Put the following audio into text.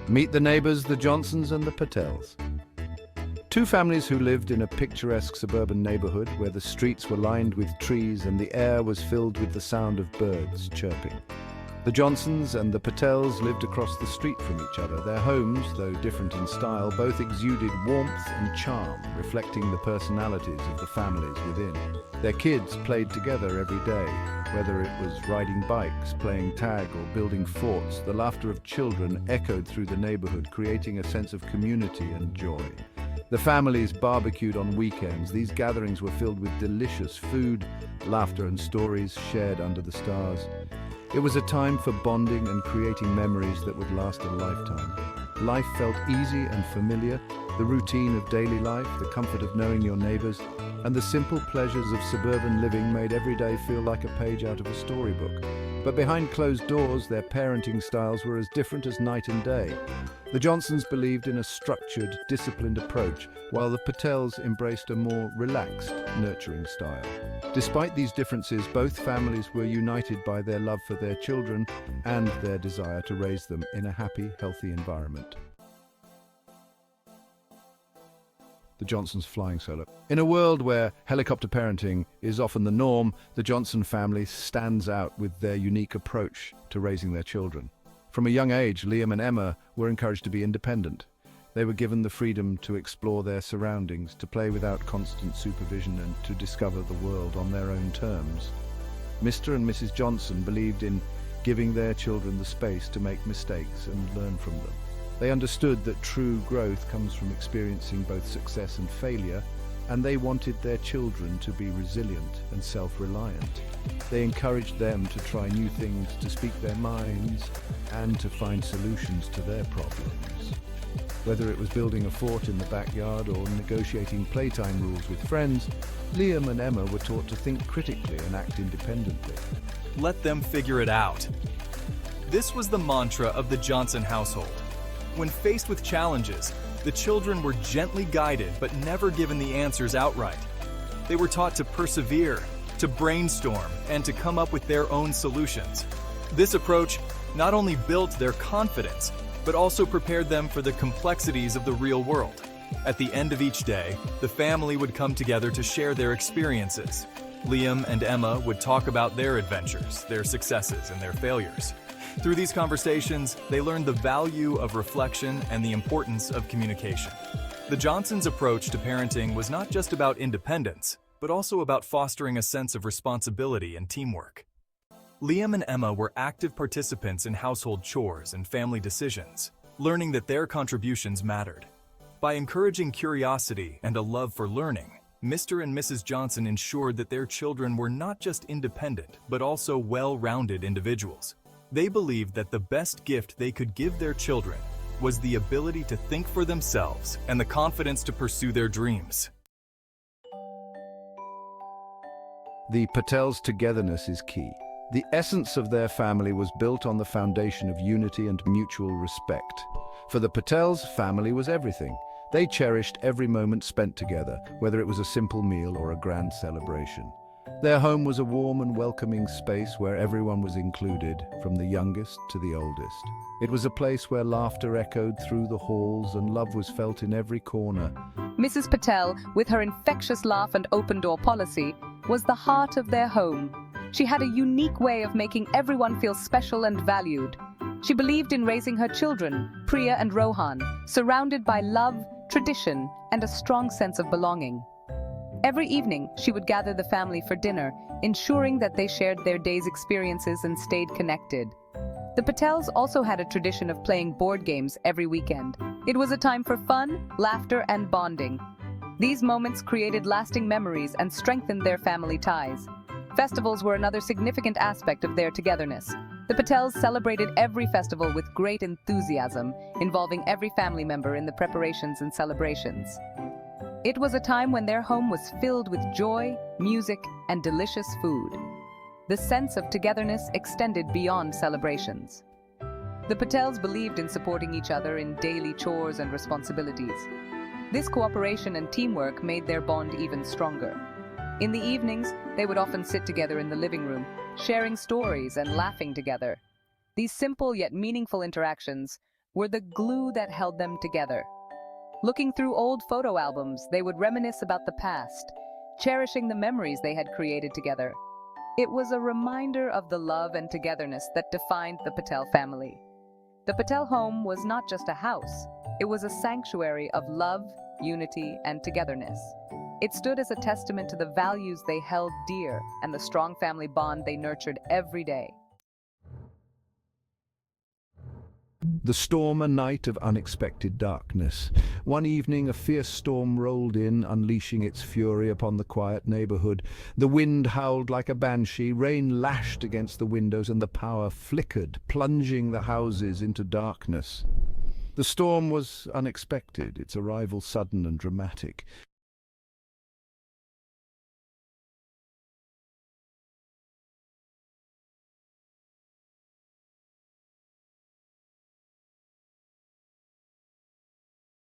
Meet the neighbors, the Johnsons and the Patels. Two families who lived in a picturesque suburban neighborhood where the streets were lined with trees and the air was filled with the sound of birds chirping. The Johnsons and the Patels lived across the street from each other. Their homes, though different in style, both exuded warmth and charm, reflecting the personalities of the families within. Their kids played together every day. Whether it was riding bikes, playing tag, or building forts, the laughter of children echoed through the neighborhood, creating a sense of community and joy. The families barbecued on weekends. These gatherings were filled with delicious food, laughter and stories shared under the stars. It was a time for bonding and creating memories that would last a lifetime. Life felt easy and familiar, the routine of daily life, the comfort of knowing your neighbors, and the simple pleasures of suburban living made every day feel like a page out of a storybook. But behind closed doors, their parenting styles were as different as night and day. The Johnsons believed in a structured, disciplined approach, while the Patels embraced a more relaxed, nurturing style. Despite these differences, both families were united by their love for their children and their desire to raise them in a happy, healthy environment. The Johnsons flying solo. In a world where helicopter parenting is often the norm, the Johnson family stands out with their unique approach to raising their children. From a young age, Liam and Emma were encouraged to be independent. They were given the freedom to explore their surroundings, to play without constant supervision, and to discover the world on their own terms. Mr. and Mrs. Johnson believed in giving their children the space to make mistakes and learn from them. They understood that true growth comes from experiencing both success and failure, and they wanted their children to be resilient and self-reliant. They encouraged them to try new things, to speak their minds, and to find solutions to their problems. Whether it was building a fort in the backyard or negotiating playtime rules with friends, Liam and Emma were taught to think critically and act independently. Let them figure it out. This was the mantra of the Johnson household. When faced with challenges, the children were gently guided but never given the answers outright. They were taught to persevere, to brainstorm, and to come up with their own solutions. This approach not only built their confidence, but also prepared them for the complexities of the real world. At the end of each day, the family would come together to share their experiences. Liam and Emma would talk about their adventures, their successes, and their failures. Through these conversations, they learned the value of reflection and the importance of communication. The Johnsons' approach to parenting was not just about independence, but also about fostering a sense of responsibility and teamwork. Liam and Emma were active participants in household chores and family decisions, learning that their contributions mattered. By encouraging curiosity and a love for learning, Mr. and Mrs. Johnson ensured that their children were not just independent, but also well-rounded individuals. They believed that the best gift they could give their children was the ability to think for themselves and the confidence to pursue their dreams. The Patels' togetherness is key. The essence of their family was built on the foundation of unity and mutual respect. For the Patels, family was everything. They cherished every moment spent together, whether it was a simple meal or a grand celebration. Their home was a warm and welcoming space where everyone was included, from the youngest to the oldest. It was a place where laughter echoed through the halls and love was felt in every corner. Mrs. Patel, with her infectious laugh and open-door policy, was the heart of their home. She had a unique way of making everyone feel special and valued. She believed in raising her children, Priya and Rohan, surrounded by love, tradition, and a strong sense of belonging. Every evening, she would gather the family for dinner, ensuring that they shared their day's experiences and stayed connected. The Patels also had a tradition of playing board games every weekend. It was a time for fun, laughter, and bonding. These moments created lasting memories and strengthened their family ties. Festivals were another significant aspect of their togetherness. The Patels celebrated every festival with great enthusiasm, involving every family member in the preparations and celebrations. It was a time when their home was filled with joy, music, and delicious food. The sense of togetherness extended beyond celebrations. The Patels believed in supporting each other in daily chores and responsibilities. This cooperation and teamwork made their bond even stronger. In the evenings, they would often sit together in the living room, sharing stories and laughing together. These simple yet meaningful interactions were the glue that held them together. Looking through old photo albums, they would reminisce about the past, cherishing the memories they had created together. It was a reminder of the love and togetherness that defined the Patel family. The Patel home was not just a house, it was a sanctuary of love, unity, and togetherness. It stood as a testament to the values they held dear and the strong family bond they nurtured every day. The storm, a night of unexpected darkness. One evening, a fierce storm rolled in, unleashing its fury upon the quiet neighborhood. The wind howled like a banshee, rain lashed against the windows, and the power flickered, plunging the houses into darkness. The storm was unexpected, its arrival sudden and dramatic.